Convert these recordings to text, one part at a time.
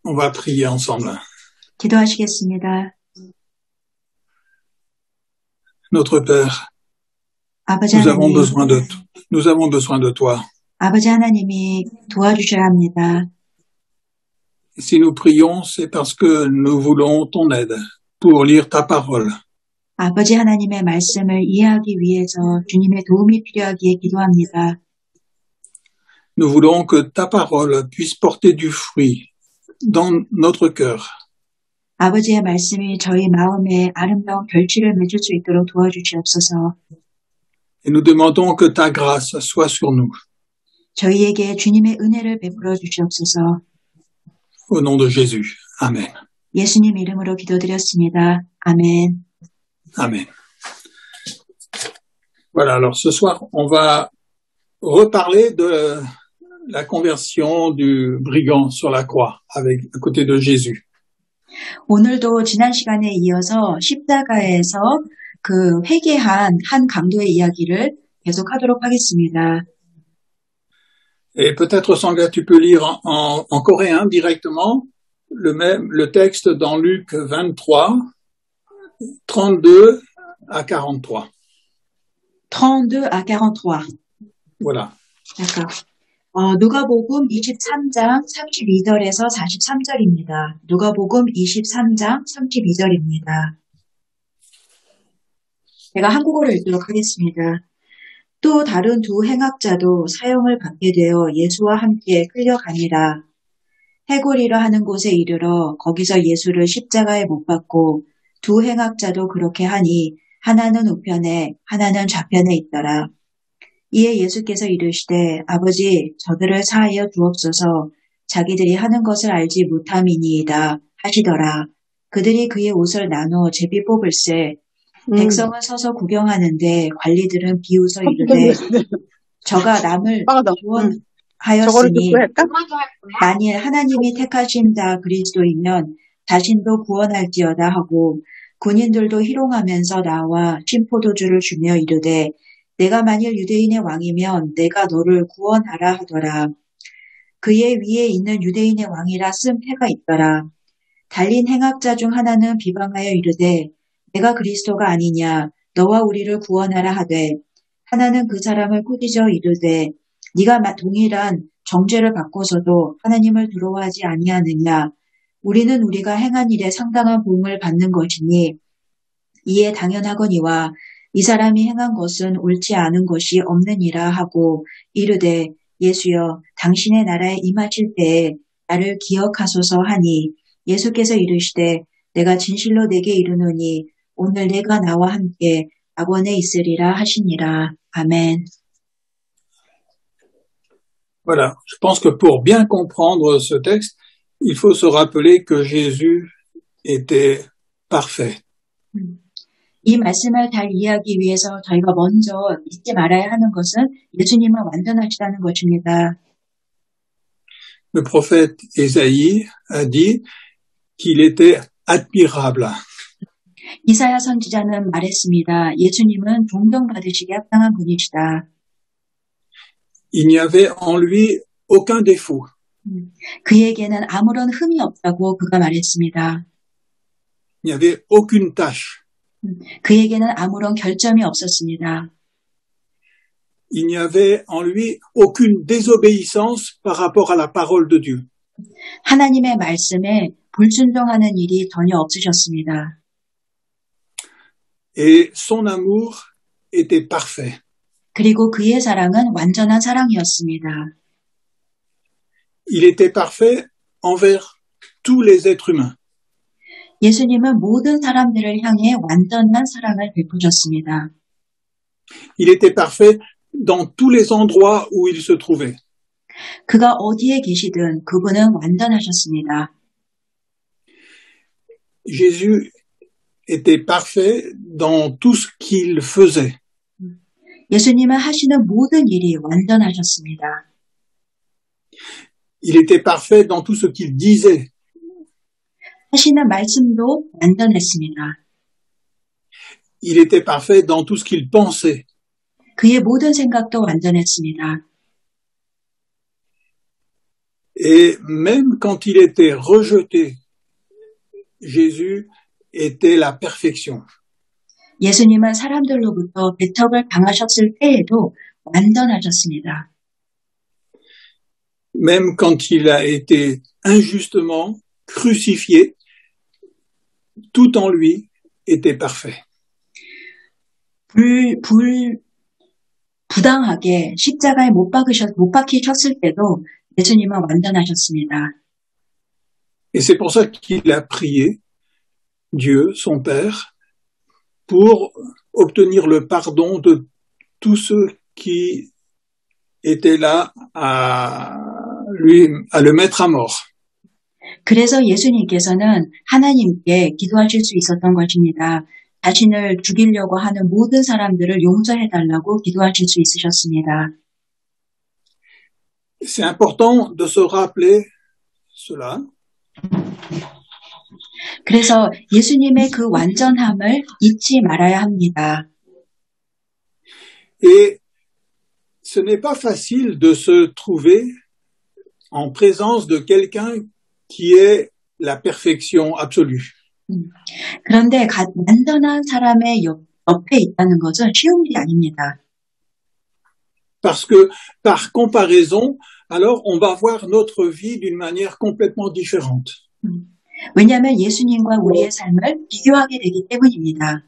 On va prier ensemble. 기도하시겠습니다. Notre Père, 아버지 nous avons 하나님, besoin de toi. 아버지 하나님이 도와주셔야 합니다. Si nous prions, c'est parce que nous voulons ton aide pour lire ta parole. 아버지 하나님의 말씀을 이해하기 위해서 주님의 도움이 필요하기에 기도합니다. Nous voulons que ta parole puisse porter du fruit dans notre cœur. 아버지의 말씀이 저희 마음에 아름다운 결실을 맺을 수 있도록 도와주시옵소서. Et nous demandons que ta grâce soit sur nous. 저희에게 주님의 은혜를 베풀어 주시옵소서. Au nom de Jésus. Amen. 예수님 이름으로 기도드렸습니다. 아멘. Amen. Voilà, alors ce soir, on va reparler de la conversion du brigand sur la croix, à côté de Jésus. 오늘도 지난 시간에 이어서 십자가에서 그 회개한 한 강도의 이야기를 계속하도록 하겠습니다. Et peut-être, Sangha, tu peux lire en coréen directement le texte dans Luc 23, 32 à 43. 32 à 43. Voilà. d'accord. 누가복음 23장 32절에서 43절입니다. 누가복음 23장 32절입니다. 제가 한국어로 읽도록 하겠습니다. 또 다른 두 행악자도 사형을 받게 되어 예수와 함께 끌려가니라. 해골이라 하는 곳에 이르러 거기서 예수를 십자가에 못 박고 두 행악자도 그렇게 하니 하나는 우편에 하나는 좌편에 있더라. 이에 예수께서 이르시되 아버지 저들을 사하여 주옵소서 자기들이 하는 것을 알지 못함이니이다 하시더라. 그들이 그의 옷을 나눠 제비 뽑을세 백성은 서서 구경하는데 관리들은 비웃어 이르되 저가 남을 구원하였으니 만일 하나님이 택하신 자 그리스도이면 자신도 구원할지어다 하고 군인들도 희롱하면서 나와 심포도주를 주며 이르되 내가 만일 유대인의 왕이면 내가 너를 구원하라 하더라. 그의 위에 있는 유대인의 왕이라 쓴 패가 있더라. 달린 행악자 중 하나는 비방하여 이르되 내가 그리스도가 아니냐 너와 우리를 구원하라 하되 하나는 그 사람을 꾸짖어 이르되 네가 동일한 정죄를 받고서도 하나님을 두려워하지 아니하느냐 우리는 우리가 행한 일에 상당한 보응을 받는 것이니 이에 당연하거니와 이 사람이 행한 것은 옳지 않은 것이 없느니라 하고 이르되 예수여 당신의 나라에 임하실 때에 나를 기억하소서 하니 예수께서 이르시되 내가 진실로 내게 이르노니 오늘 내가 나와 함께 낙원에 있으리라 하시니라. 아멘. Voilà, je pense que pour bien comprendre ce texte, il faut se rappeler que Jésus était parfait. 이 말씀을 잘 이해하기 위해서 저희가 먼저 잊지 말아야 하는 것은 예수님은 완전하시다는 것입니다. Le prophète Ésaïe a dit qu'il était admirable. 이사야 선지자는 말했습니다. 예수님은 존경받으시기에 합당한 분이시다. Il n'y avait en lui aucun défaut. 그에게는 아무런 흠이 없다고 그가 말했습니다. Il n'y avait aucune tache. 그에게는 아무런 결점이 없었습니다. Il n'y avait en lui aucune désobéissance par rapport à la parole de Dieu. 하나님의 말씀에 불순종하는 일이 전혀 없으셨습니다. Et son amour était parfait. 그리고 그의 사랑은 완전한 사랑이었습니다. Il était parfait envers tous les êtres humains. 예수님은 모든 사람들을 향해 완전한 사랑을 베푸셨습니다. Il était parfait dans tous les endroits où il se trouvait. 그가 어디에 계시든 그분은 완전하셨습니다. Jésus était parfait dans tout ce qu'il faisait. 예수님은 하시는 모든 일이 완전하셨습니다. Il était parfait dans tout ce qu'il disait. 하시는 말씀도 완전했습니다. Il était parfait dans tout ce qu'il pensait. 그의 모든 생각도 완전했습니다. Et même quand il était rejeté, Jésus était la perfection. 예수님은 사람들로부터 배척을 당하셨을 때에도 완전하셨습니다. Même quand il a été injustement crucifié, tout en lui était parfait. 부당하게 십자가에 못 박히셨을 때도 예수님은 완전하셨습니다. Et c'est pour ça qu'il a prié Dieu, son Père, pour obtenir le pardon de tous ceux qui étaient là à le mettre à mort. 그래서 예수님께서는 하나님께 기도하실 수 있었던 것입니다. 자신을 죽이려고 하는 모든 사람들을 용서해달라고 기도하실 수 있으셨습니다. C'est important de se rappeler cela. 그래서 예수님의 그 완전함을 잊지 말아야 합니다. Et ce n'est pas facile de se trouver en présence de quelqu'un qui est la perfection absolue. 그런데 완전한 사람의 옆에 있다는 것은 쉬운 일이 아닙니다. Parce que par comparaison, alors on va voir notre vie d'une manière complètement différente. 왜냐하면 예수님과 우리의 삶을 비교하게 되기 때문입니다.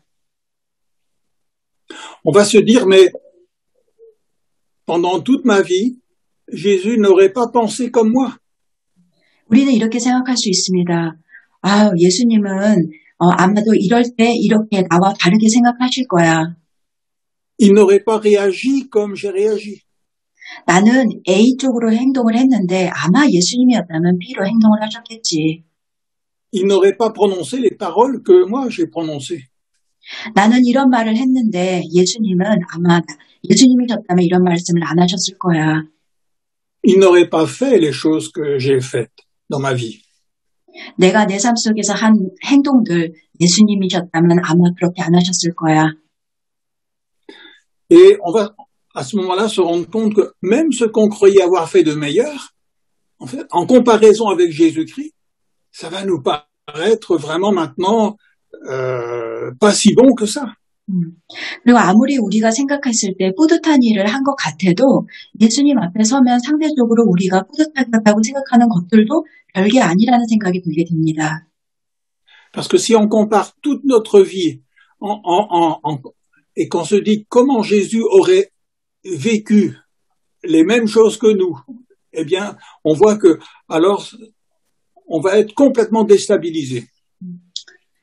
On va se dire, mais pendant toute ma vie, Jésus n'aurait pas pensé comme moi. 우리는 이렇게 생각할 수 있습니다. 예수님은 아마도 이럴 때 이렇게 나와 다르게 생각하실 거야. Il n'aurait pas réagi comme j'ai réagi. 나는 A 쪽으로 행동을 했는데 아마 예수님이었다면 B로 행동을 하셨겠지. Il n'aurait pas prononcé les paroles que moi j'ai prononcées. 나는 이런 말을 했는데 예수님은 아마 예수님이셨다면 이런 말씀을 안 하셨을 거야. Il n'aurait pas fait les choses que j'ai faites dans ma vie. 내가 내 삶 속에서 한 행동들 예수님이셨다면 아마 그렇게 안 하셨을 거야. Et on va à ce moment-là se rendre compte que même ce qu'on croyait avoir fait de meilleur, en fait, en comparaison avec Jésus-Christ, ça va nous paraître vraiment maintenant pas si bon que ça. 그리고 아무리 우리가 생각했을 때 뿌듯한 일을 한 것 같아도 예수님 앞에 서면 상대적으로 우리가 뿌듯하다고 생각하는 것들도 별게 아니라는 생각이 들게 됩니다. Parce que si on compare toute notre vie et qu'on se dit comment Jésus aurait vécu les mêmes choses que nous, eh bien, on voit que alors on va être complètement déstabilisé.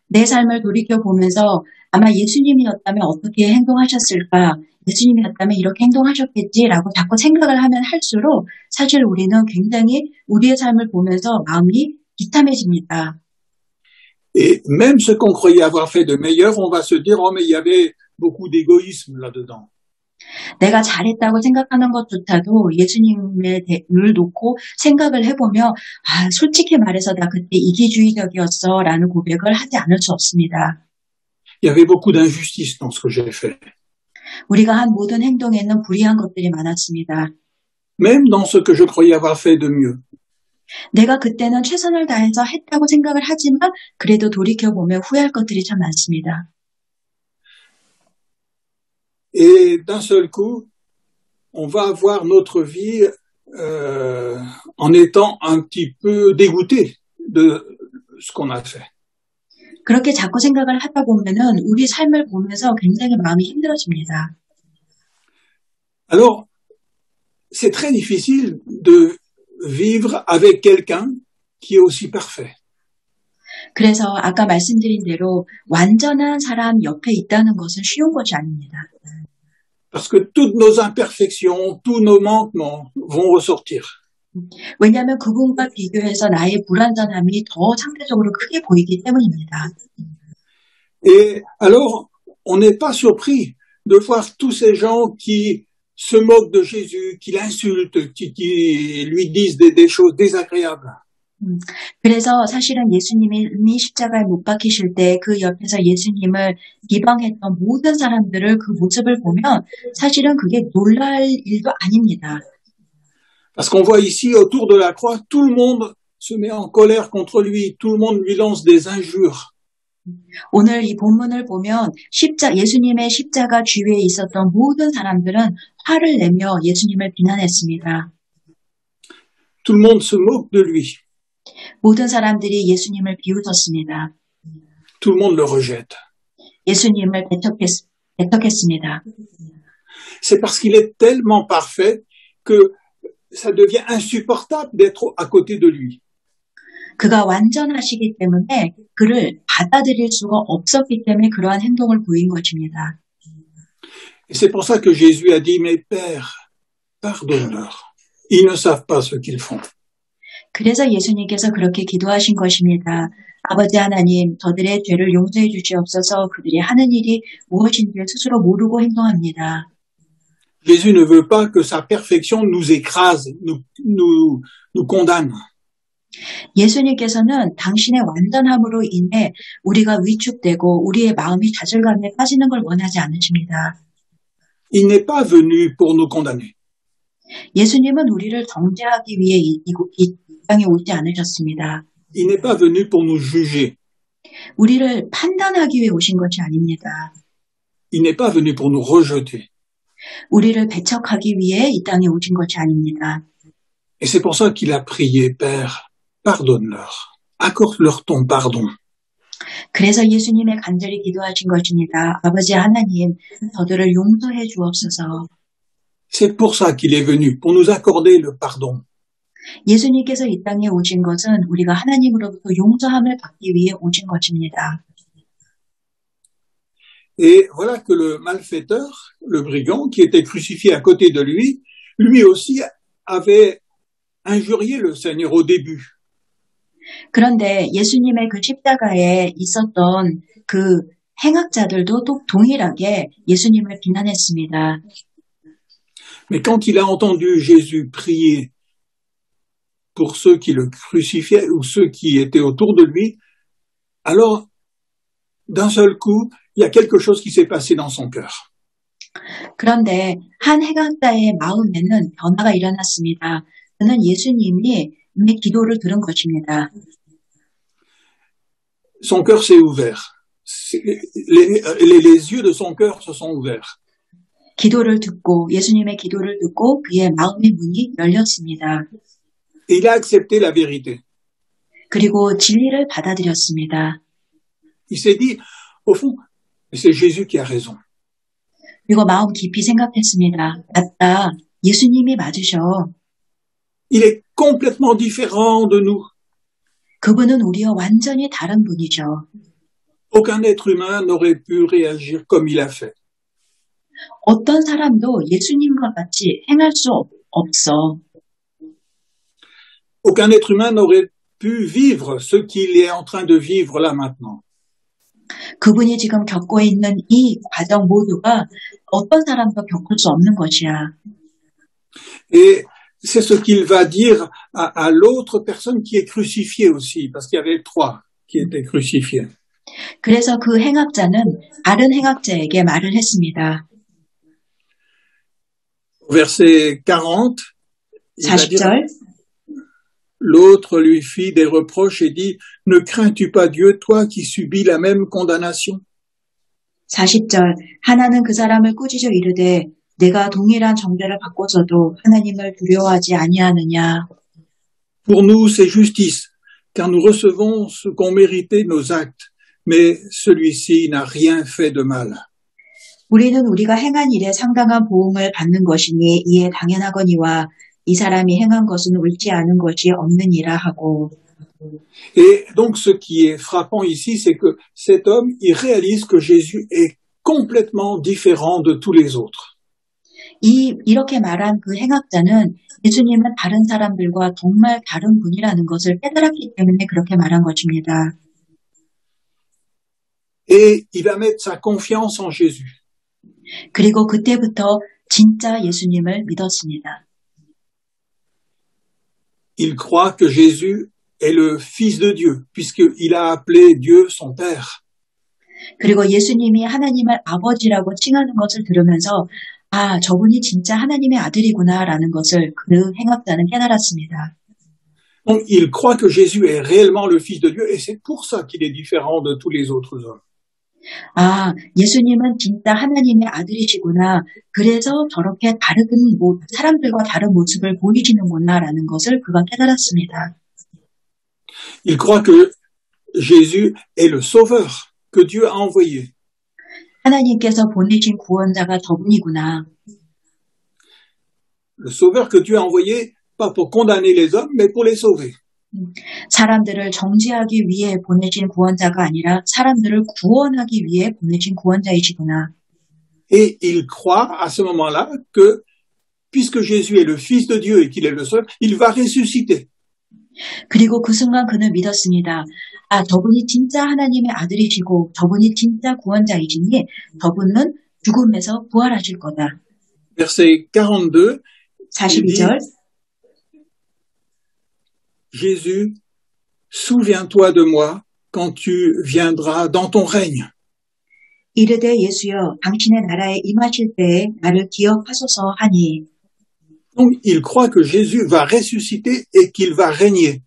내 삶을 돌이켜보면서 아마 예수님이었다면 어떻게 행동하셨을까? 예수님이었다면 이렇게 행동하셨겠지라고 자꾸 생각을 하면 할수록 사실 우리는 굉장히 우리의 삶을 보면서 마음이 비참해집니다. Et même ce qu'on croyait avoir fait de meilleur, on va se dire, oh mais il y avait beaucoup d'égoïsme là-dedans. 내가 잘했다고 생각하는 것조차도 예수님을 놓고 생각을 해보며 솔직히 말해서 나 그때 이기주의적이었어 라는 고백을 하지 않을 수 없습니다. Il y avait beaucoup d'injustice dans ce que j'ai fait. 우리가 한 모든 행동에는 불의한 것들이 많았습니다. Même dans ce que je croyais avoir fait de mieux. 내가 그때는 최선을 다해서 했다고 생각을 하지만 그래도 돌이켜보면 후회할 것들이 참 많습니다. Et d'un seul coup, on va avoir notre vie en étant un petit peu dégoûté de ce qu'on a fait. 그렇게 자꾸 생각을 하다 보면은 우리 삶을 보면서 굉장히 마음이 힘들어집니다. Alors, c'est très difficile de vivre avec quelqu'un qui est aussi parfait. 그래서 아까 말씀드린 대로 완전한 사람 옆에 있다는 것은 쉬운 것이 아닙니다. Parce que toutes nos imperfections, tous nos manquements vont ressortir. 왜냐하면 그분과 비교해서 나의 불완전함이 더 상대적으로 크게 보이기 때문입니다. Et alors, on n'est pas surpris de voir tous ces gens qui se moquent de Jésus, qui l'insultent, qui lui disent des choses désagréables. 그래서 사실은 예수님이 십자가에 못 박히실 때 그 옆에서 예수님을 비방했던 모든 사람들을 그 모습을 보면 사실은 그게 놀랄 일도 아닙니다. Parce qu'on voit ici, autour de la croix, tout le monde se met en colère contre lui, tout le monde lui lance des injures. 오늘 이 본문을 보면 예수님의 십자가 주위에 있었던 모든 사람들은 화를 내며 예수님을 비난했습니다. Tout le monde se moque de lui. 모든 사람들이 예수님을 비웃었습니다. Tout le monde le rejette. 예수님을 배척했습니다. C'est parce qu'il est tellement parfait que ça devient insupportable d'être à côté de lui. 그가 완전하시기 때문에 그를 받아들일 수가 없었기 때문에 그러한 행동을 보인 것입니다. Et c'est pour ça que Jésus a dit, mais Père, pardonne-leur. Ils ne savent pas ce qu'ils font. 그래서 예수님께서 그렇게 기도하신 것입니다. 아버지 하나님, 저들의 죄를 용서해 주시옵소서. 그들이 하는 일이 무엇인지 스스로 모르고 행동합니다. Jésus ne veut pas que sa perfection nous écrase, nous condamne. 예수님께서는 당신의 완전함으로 인해 우리가 위축되고 우리의 마음이 좌절감에 빠지는 걸 원하지 않으십니다. Il n'est pas venu pour nous condamner. 예수님은 우리를 정죄하기 위해 이 땅에 오지 않으셨습니다. Il n'est pas venu pour nous juger. 우리를 판단하기 위해 오신 것이 아닙니다. Il n'est pas venu pour nous rejeter. 우리를 배척하기 위해 이 땅에 오신 것이 아닙니다. Et c'est pour ça qu'il a prié, Père, pardonne-leur. Accorde-leur ton pardon. 그래서 예수님의 간절히 기도하신 것입니다. 아버지 하나님, 저들을 용서해 주옵소서. C'est pour ça qu'il est venu, pour nous accorder le pardon. 예수님께서 이 땅에 오신 것은 우리가 하나님으로부터 용서함을 받기 위해 오신 것입니다. Et voilà que le malfaiteur, le brigand, qui était crucifié à côté de lui, lui aussi avait injurié le Seigneur au début. 그런데 예수님의 그 십자가에 있었던 그 행악자들도 또 동일하게 예수님을 비난했습니다. Mais quand il a entendu Jésus prier pour ceux qui le crucifiaient ou ceux qui étaient autour de lui, alors, d'un seul coup, il y a quelque chose qui s'est passé dans son cœur. 그런데 한 행악자의 마음에는 변화가 일어났습니다. 그는 예수님이 기도를 들은 것입니다. Son cœur s'est ouvert. Les yeux de son cœur se sont ouverts. 기도를 듣고 예수님의 기도를 듣고 그의 마음의 문이 열렸습니다. Et il a accepté la vérité. 그리고 진리를 받아들였습니다. Il s'est dit, au fond, c'est Jésus qui a raison. 그리고 마음 깊이 생각했습니다. 맞다. 예수님이 맞으셔. Il est complètement différent de nous. 그분은 우리와 완전히 다른 분이죠. Aucun être humain n'aurait pu réagir comme il a fait. 어떤 사람도 예수님과 같이 행할 수 없어. Aucun être humain n'aurait pu vivre ce qu'il est en train de vivre là maintenant. 그분이 지금 겪고 있는 이 과정 모두가 어떤 사람도 겪을 수 없는 것이야. Et c'est ce qu'il va dire à l'autre personne qui est crucifiée aussi, parce qu'il y avait 3 qui étaient crucifiés. 그래서 그 행악자는 다른 행악자에게 말을 했습니다. Verset 40, 40절. L'autre lui fit des reproches et dit, ne crains-tu pas Dieu, toi qui subis la même condamnation? 40절. 하나는 그 사람을 꾸짖어 이르되 내가 동일한 정죄를 받고서도 하나님을 두려워하지 아니하느냐. Pour nous, c'est justice, car nous recevons ce qu'ont mérité nos actes, mais celui-ci n'a rien fait de mal. 우리는 우리가 행한 일에 상당한 보응을 받는 것이니 이에 당연하거니와 이 사람이 행한 것은 옳지 않은 것이 없느니라 하고. Et donc ce qui est frappant ici, c'est que cet homme, il réalise que Jésus est complètement différent de tous les autres. 이렇게 말한 그 행악자는 예수님은 다른 사람들과 정말 다른 분이라는 것을 깨달았기 때문에 그렇게 말한 것입니다. Et il va mettre sa confiance en Jésus. 그리고 그때부터 진짜 예수님을 믿었습니다. Il croit que Jésus est le Fils de Dieu, puisqu'il a appelé Dieu son Père. 그리고 예수님이 하나님을 아버지라고 칭하는 것을 들으면서 아, 저분이 진짜 하나님의 아들이구나라는 것을 그 행악자는 깨달았습니다. Donc, il croit que Jésus est réellement le Fils de Dieu et c'est pour ça qu'il est différent de tous les autres hommes. 아, 예수님은 진짜 하나님의 아들이시구나. 그래서 저렇게 다른 사람들과 다른 모습을 보이시는구나라는 것을 그가 깨달았습니다. Il croit que Jésus est le Sauveur que Dieu a envoyé. 하나님께서 보내신 구원자가 저분이구나. Le Sauveur que Dieu a envoyé, pas pour condamner les hommes, mais pour les sauver. 사람들을 정죄하기 위해 보내신 구원자가 아니라 사람들을 구원하기 위해 보내신 구원자이시구나. Et il croit à ce moment-là que, puisque Jésus est le Fils de Dieu et qu'il est le Sauveur, il va ressusciter. 그리고 그 순간 그는 믿었습니다. 아, 저분이 진짜 하나님의 아들이시고 저분이 진짜 구원자이시니 저분은 죽음에서 부활하실 거다. Verset 42, 42절. Jésus, souviens-toi de moi quand tu viendras dans ton règne. 이르되 예수여 당신의 나라에 임하실 때에 나를 기억하소서 하니. Donc, il croit que Jésus va ressusciter et qu'il va régner.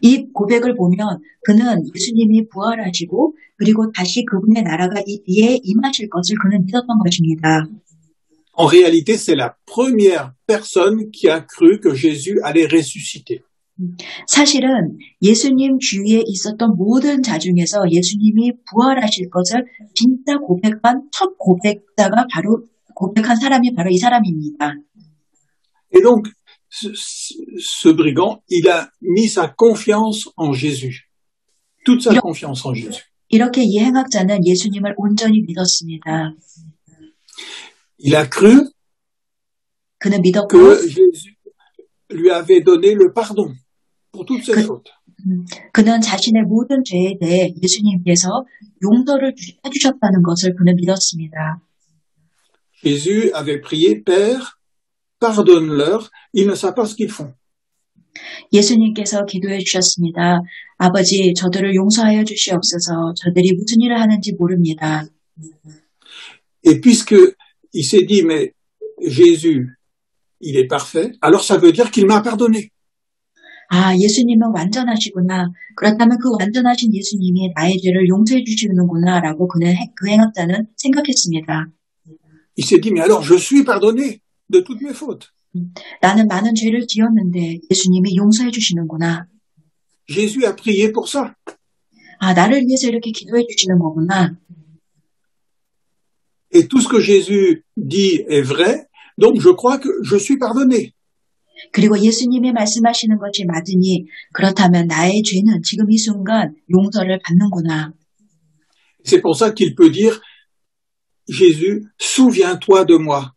이 고백을 보면 그는 예수님이 부활하시고 그리고 다시 그분의 나라가 이 뒤에 임하실 것을 그는 믿었던 것입니다. En réalité, c'est la première personne qui a cru que Jésus allait ressusciter. 사실은 예수님 주위에 있었던 모든 자 중에서 예수님이 부활하실 것을 진짜 고백한 첫 고백한 사람이 바로 이 사람입니다. Et donc, ce brigand, il a mis sa confiance en Jésus. Toute sa confiance en Jésus. 이렇게 이 행악자는 예수님을 온전히 믿었습니다. Il a cru 그는 믿었고 que Jésus lui avait donné le pardon pour toutes ses fautes. 그는 자신의 모든 죄에 대해 예수님께서 용서를 해주셨다는 것을 그는 믿었습니다. Jésus avait prié, Père, pardonne-leur, ils ne savent pas ce qu'ils font. 예수님께서 기도해 주셨습니다. 아버지, 저들을 용서하여 주시옵소서. 저들이 무슨 일을 하는지 모릅니다. Et puisque il s'est dit, mais Jésus, il est parfait, alors ça veut dire qu'il m'a pardonné. 아, 예수님은 완전하시구나. 그렇다면 그 완전하신 예수님이 나의 죄를 용서해 주시는구나 라고 그 행악자는 생각했습니다. Il s'est dit, mais alors je suis pardonné de toutes mes fautes. 나는 많은 죄를 지었는데 예수님이 용서해 주시는구나. Jésus a prié pour ça. 아, 나를 위해서 이렇게 기도해 주시는 거구나. Et tout ce que Jésus dit est vrai, donc je crois que je suis pardonné. 그리고 예수님이 말씀하시는 것이 맞으니 그렇다면 나의 죄는 지금 이 순간 용서를 받는구나. C'est pour ça qu'il peut dire, Jésus, souviens-toi de moi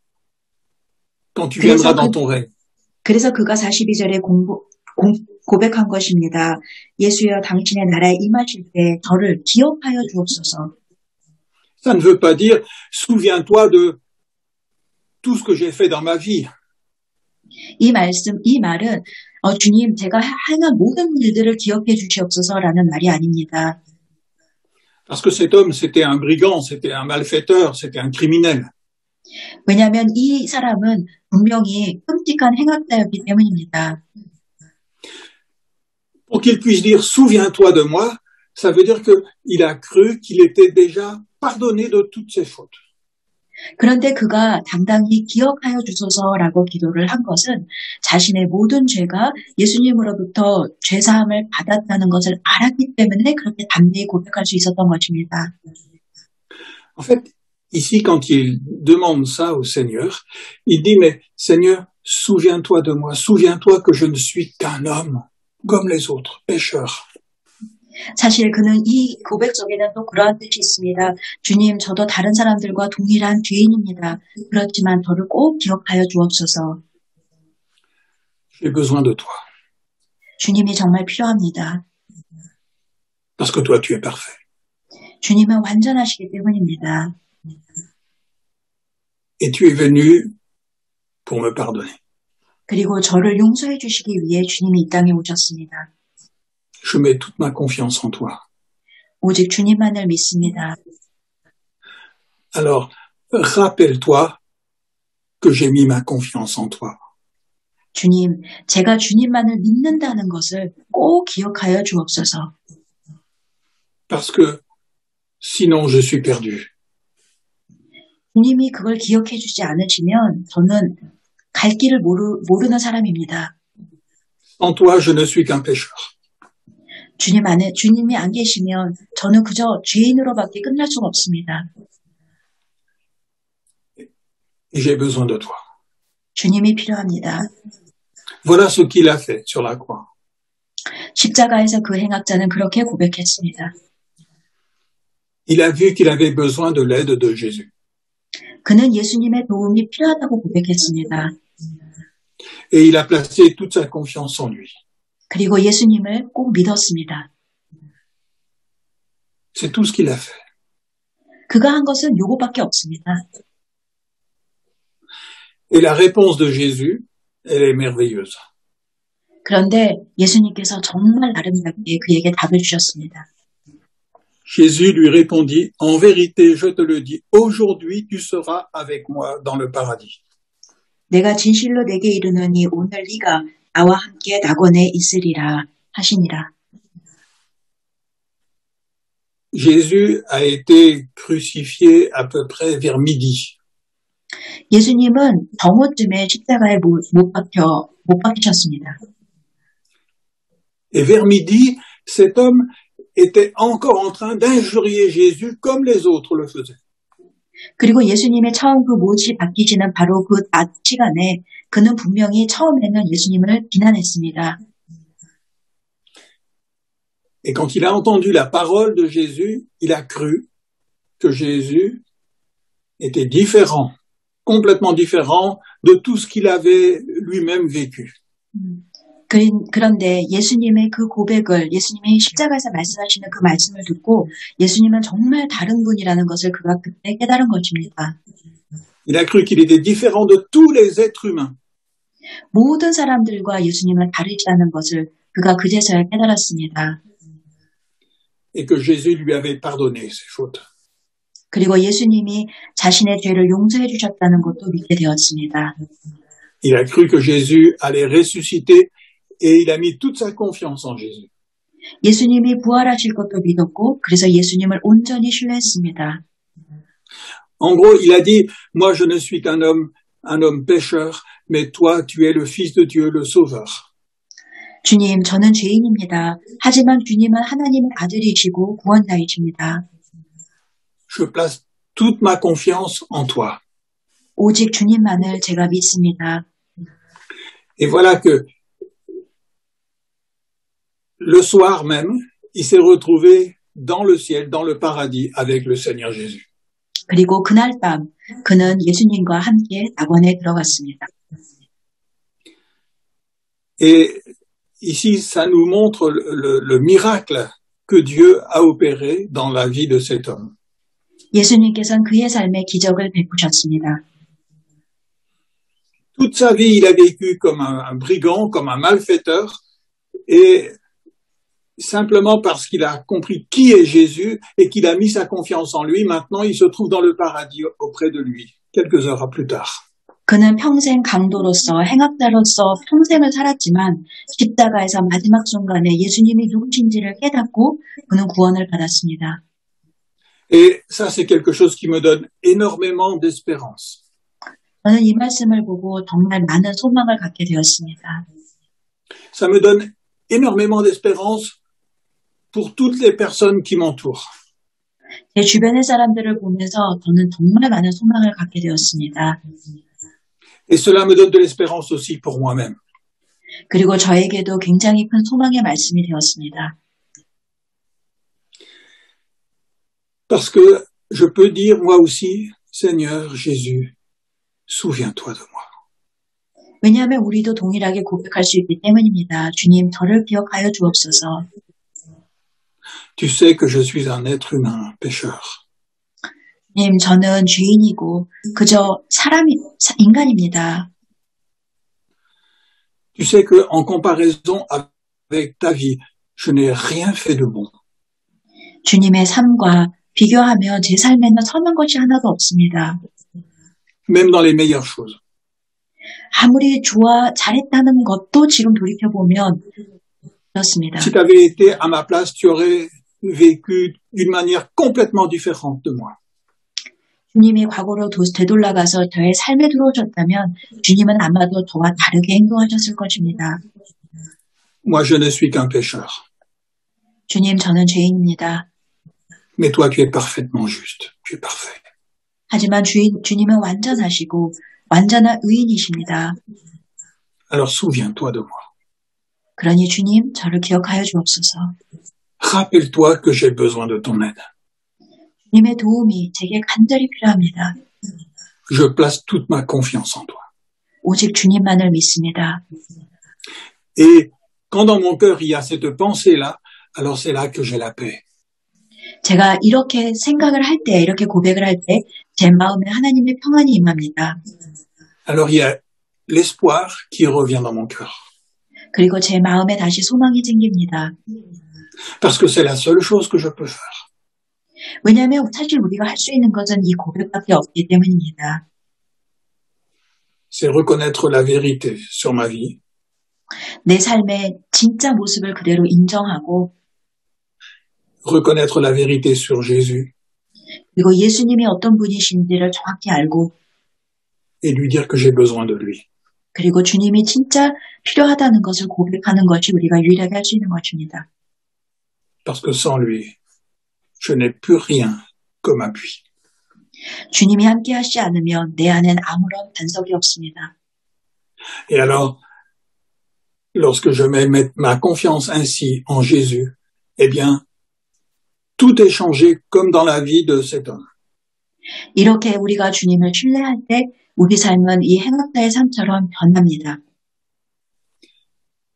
quand tu viendras dans ton règne. 그래서 그가 42절에 고백한 것입니다. 예수여 당신의 나라에 임하실 때 저를 기억하여 주옵소서. Ça ne veut pas dire, souviens-toi de tout ce que j'ai fait dans ma vie. 이 말은 주님 제가 행한 모든 일들을 기억해 주시옵소서라는 말이 아닙니다. Parce que cet homme, c'était un brigand, c'était un malfaiteur, c'était un criminel. 왜냐하면 이 사람은 분명히 끔찍한 행악자였기 때문입니다. Pour qu'il puisse dire, souviens-toi de moi, ça veut dire qu'il a cru qu'il était déjà pardonné de toutes ses fautes. 그런데 그가 당당히 기억하여 주소서라고 기도를 한 것은 자신의 모든 죄가 예수님으로부터 죄사함을 받았다는 것을 알았기 때문에 그렇게 담대히 고백할 수 있었던 것입니다. En fait, ici, quand il demande ça au Seigneur, il dit, mais Seigneur, souviens-toi de moi, souviens-toi que je ne suis qu'un homme, comme les autres, pécheurs. 사실 그는 이 고백 속에는 또 그러한 뜻이 있습니다. 주님, 저도 다른 사람들과 동일한 죄인입니다. 그렇지만 저를 꼭 기억하여 주옵소서. J'ai besoin de toi. 주님이 정말 필요합니다. Parce que toi, tu es parfait. 주님은 완전하시기 때문입니다. Et tu es venu pour me pardonner. 그리고 저를 용서해 주시기 위해 주님이 이 땅에 오셨습니다. Je mets toute ma confiance en toi. 오직 주님만을 믿습니다. Alors, rappelle-toi que j'ai mis ma confiance en toi. 주님, 제가 주님만을 믿는다는 것을 꼭 기억하여 주옵소서. Parce que sinon je suis perdu. 주님이 그걸 기억해 주지 않으시면 저는 갈 길을 모르는 사람입니다. Sans toi, je ne suis qu'un pécheur. 주님이 안 계시면 저는 그저 죄인으로밖에 끝날 수가 없습니다. Et j'ai besoin de toi. 주님이 필요합니다. Voilà ce qu'il a fait sur la croix. 십자가에서 그 행악자는 그렇게 고백했습니다. Il a vu qu'il avait besoin de l'aide de Jésus. 그는 예수님의 도움이 필요하다고 고백했습니다. Et il a placé toute sa confiance en lui. 그리고 예수님을 꼭 믿었습니다. C'est tout ce qu'il a fait. 그가 한 것은 요거밖에 없습니다. Et la réponse de Jésus, elle est merveilleuse. 그런데 예수님께서 정말 아름답게 그에게 답을 주셨습니다. Jésus lui répondit, en vérité, je te le dis, aujourd'hui tu seras avec moi dans le paradis. 내가 진실로 내게 이르노니 오늘 네가 나와 함께 낙원에 있으리라 하시니라. Jésus a été crucifié à peu près vers midi. 예수님은 정오쯤에 십자가에 못 박히셨습니다. Et vers midi, cet homme était encore en train d'injurier Jésus comme les autres le faisaient. 그리고 예수님의 처음 그 못이 박히시는 바로 그 낮 시간에 그는 분명히 처음에는 예수님을 비난했습니다. Et quand il a entendu la parole de Jésus, il a cru que Jésus était différent, complètement différent de tout ce qu'il avait lui-même vécu. 그런데 예수님의 그 고백을 예수님이 십자가에서 말씀하시는 그 말씀을 듣고 예수님은 정말 다른 분이라는 것을 그가 그때 깨달은 것입니다. Il a cru qu'il était différent de tous les êtres humains. 모든 사람들과 예수님은 다르시다는 것을 그가 그제서야 깨달았습니다. Et que Jésus lui avait pardonné ses fautes. 그리고 예수님이 자신의 죄를 용서해 주셨다는 것도 믿게 되었습니다. Il a cru que Jésus allait ressusciter et il a mis toute sa confiance en Jésus. 예수님이 부활하실 것도 믿었고 그래서 예수님을 온전히 신뢰했습니다. En gros, il a dit, moi je ne suis qu'un homme pécheur, mais toi tu es le Fils de Dieu, le Sauveur. 주님, 저는 죄인입니다. 하지만 주님은 하나님의 아들이시고 구원자이십니다. Je place toute ma confiance en toi. 오직 주님만을 제가 믿습니다. Et voilà que le soir même, il s'est retrouvé dans le ciel, dans le paradis, avec le Seigneur Jésus. 그리고 그날 밤 그는 예수님과 함께 낙원에 들어갔습니다. Et ici, ça nous montre le miracle que Dieu a opéré dans la vie de cet homme. 예수님께서는 그의 삶에 기적을 베푸셨습니다. Toute sa vie, il a vécu comme un brigand, comme un malfaiteur, et simplement parce qu'il a compris qui est Jésus et qu'il a mis sa confiance en lui, maintenant il se trouve dans le paradis auprès de lui, quelques heures plus tard. 그는 평생 강도로서 행악자로서 평생을 살았지만 십자가에서 마지막 순간에 예수님이 누구신지를 깨닫고 그는 구원을 받았습니다. Et ça, c'est quelque chose qui me donne énormément d'espérance. 저는 이 말씀을 보고 정말 많은 소망을 갖게 되었습니다. Ça me donne énormément d'espérance pour toutes les personnes qui m'entourent. 제 주변의 사람들을 보면서 저는 정말 많은 소망을 갖게 되었습니다. Et cela me donne de l'espérance aussi pour moi-même. 그리고 저에게도 굉장히 큰 소망의 말씀이 되었습니다. Parce que je peux dire moi aussi, Seigneur Jésus, souviens-toi de moi. 왜냐하면 우리도 동일하게 고백할 수 있기 때문입니다. 주님, 저를 기억하여 주옵소서. Tu sais que je suis un être humain, pécheur. 주님, 저는 죄인이고 그저 인간입니다. Tu sais que en comparaison avec ta vie, je n'ai rien fait de bon. 주님의 삶과 비교하며 제 삶에는 선한 것이 하나도 없습니다. Même dans les meilleures choses. 아무리 잘했다는 것도 지금 돌이켜보면 그렇습니다. Si tu avais été à ma place, tu aurais vécu d'une manière complètement différente de moi. 주님이 과거로 되돌아가서 저의 삶에 들어오셨다면 주님은 아마도 저와 다르게 행동하셨을 것입니다. Moi, je ne suis qu'un pécheur. 주님, 저는 죄인입니다. Mais toi, tu es parfaitement juste. Tu es parfait. 하지만 주님은 완전하시고 완전한 의인이십니다. Alors souviens-toi de moi. 그러니 주님, 저를 기억하여 주옵소서. Rappelle-toi que j'ai besoin de ton aide. 주님의 도움이 제게 간절히 필요합니다. Je place toute ma confiance en toi. 오직 주님만을 믿습니다. Et quand dans mon cœur il y a cette pensée-là, alors c'est là que j'ai la paix. 제가 이렇게 생각을 할 때, 이렇게 고백을 할 때 제 마음에 하나님의 평안이 임합니다. Alors il y a l'espoir qui revient dans mon cœur. 그리고 제 마음에 다시 소망이 생깁니다. Parce que c'est la seule chose que je peux faire. 왜냐하면 사실 우리가 할 수 있는 것은 이 고백밖에 없기 때문입니다. C'est reconnaître la vérité sur ma vie. 내 삶의 진짜 모습을 그대로 인정하고 Reconnaître la vérité sur Jésus. 그리고 예수님이 어떤 분이신지를 정확히 알고 Et lui dire que j'ai besoin de lui. 그리고 주님이 진짜 필요하다는 것을 고백하는 것이 우리가 유일하게 할 수 있는 것입니다. Parce que sans lui, je n'ai plus rien comme appui. 주님이 함께 하시지 않으면 내 안엔 아무런 반석이 없습니다. Et alors, lorsque je mets ma confiance ainsi en Jésus, eh bien, tout est changé comme dans la vie de cet homme. 이렇게 우리가 주님을 신뢰할 때 우리 삶은 이 행악자의 삶처럼 변합니다.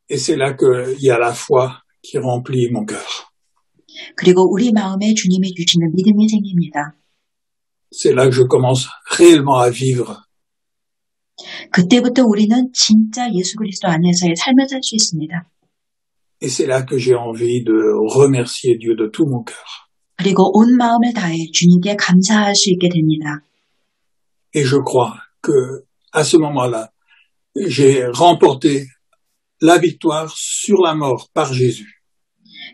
Et c'est là qu'il y a la foi qui remplit mon cœur. 그리고 우리 마음에 주님이 주시는 믿음이 생깁니다. C'est là que je commence réellement à vivre. 그때부터 우리는 진짜 예수 그리스도 안에서의 삶을 살 수 있습니다. Et c'est là que j'ai envie de remercier Dieu de tout mon cœur. 그리고 온 마음을 다해 주님께 감사할 수 있게 됩니다. Et je crois que à ce moment-là, j'ai remporté la victoire sur la mort par Jésus.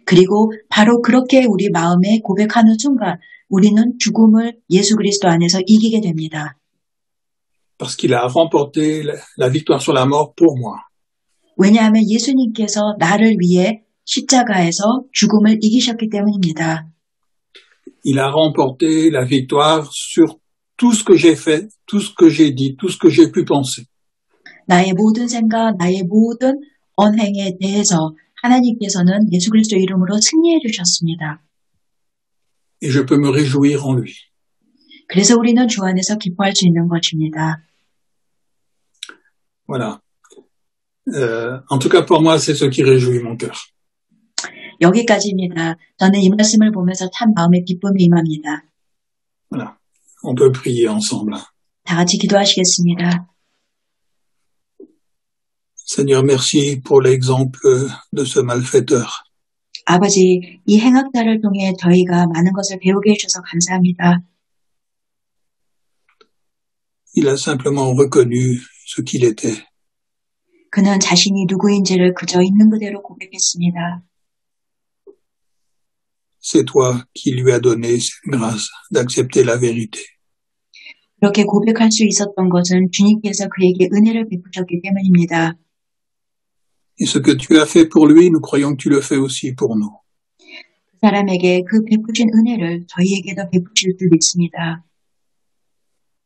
그리고 바로 그렇게 우리 마음에 고백하는 순간 우리는 죽음을 예수 그리스도 안에서 이기게 됩니다. Parce qu'il a remporté la victoire sur la mort pour moi. 왜냐하면 예수님께서 나를 위해 십자가에서 죽음을 이기셨기 때문입니다. Il a remporté la victoire sur tout ce que j'ai fait, tout ce que j'ai dit, tout ce que j'ai pu penser. 나의 모든 생각, 나의 모든 언행에 대해서 하나님께서는 예수 그리스도 이름으로 승리해 주셨습니다. Et je peux me réjouir en lui. 그래서 우리는 주 안에서 기뻐할 수 있는 것입니다. Voilà. En tout cas, pour moi, c'est ce qui réjouit mon cœur. 여기까지입니다. 저는 이 말씀을 보면서 참 마음에 기쁨이 임합니다. Voilà. On peut prier ensemble. 다 같이 기도하시겠습니다. Seigneur, merci pour l'exemple de ce malfaiteur. 아버지, 이 행악자를 통해 저희가 많은 것을 배우게 해주셔서 감사합니다. Il a simplement reconnu ce qu'il était. 그는 자신이 누구인지를 그저 있는 그대로 고백했습니다. C'est toi qui lui as donné cette grâce d'accepter la vérité. 그렇게 고백할 수 있었던 것은 주님께서 그에게 은혜를 베푸셨기 때문입니다. Et ce que tu as fait pour lui, nous croyons que tu le fais aussi pour nous. 그 사람에게 그 베푸신 은혜를 저희에게도 베푸실 줄 믿습니다.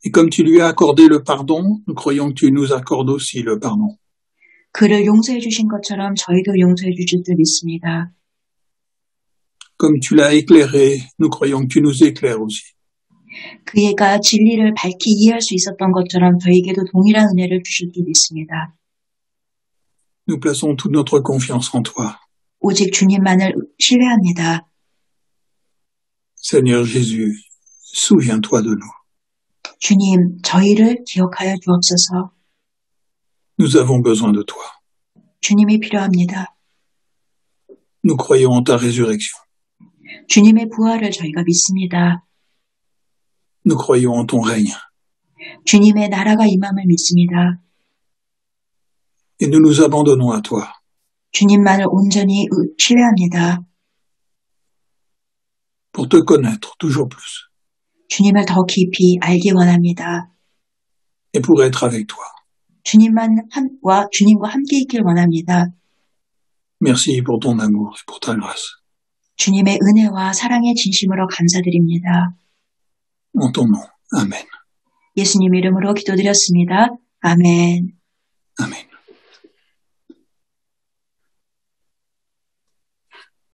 Et comme tu lui as accordé le pardon, nous croyons que tu nous accordes aussi le pardon. 그를 용서해 주신 것처럼 저희도 용서해 주실 줄 믿습니다. Comme tu l'as éclairé, nous croyons que tu nous éclaires aussi. 그가 진리를 밝히 이해할 수 있었던 것처럼 저희에게도 동일한 은혜를 주실 줄 믿습니다. Nous plaçons toute notre confiance en toi. 오직 주님만을 신뢰합니다. Seigneur Jésus, souviens-toi de nous. 주님, 저희를 기억하여 주옵소서. Nous avons besoin de toi. 주님이 필요합니다. Nous croyons en ta résurrection. 주님의 부활을 저희가 믿습니다. Nous croyons en ton règne. 주님의 나라가 임함을 믿습니다. et nous nous abandonnons à toi. 주님만을 온전히 신뢰합니다. Pour te connaître toujours plus 주님을 더 깊이 알기 원합니다. et pour être avec toi. 주님과 함께 있길 원합니다. Merci pour ton amour et pour ta grâce. 주님의 은혜와 사랑의 진심으로 감사드립니다. En ton nom. Amen. 예수님 이름으로 기도드렸습니다. 아멘. Amen.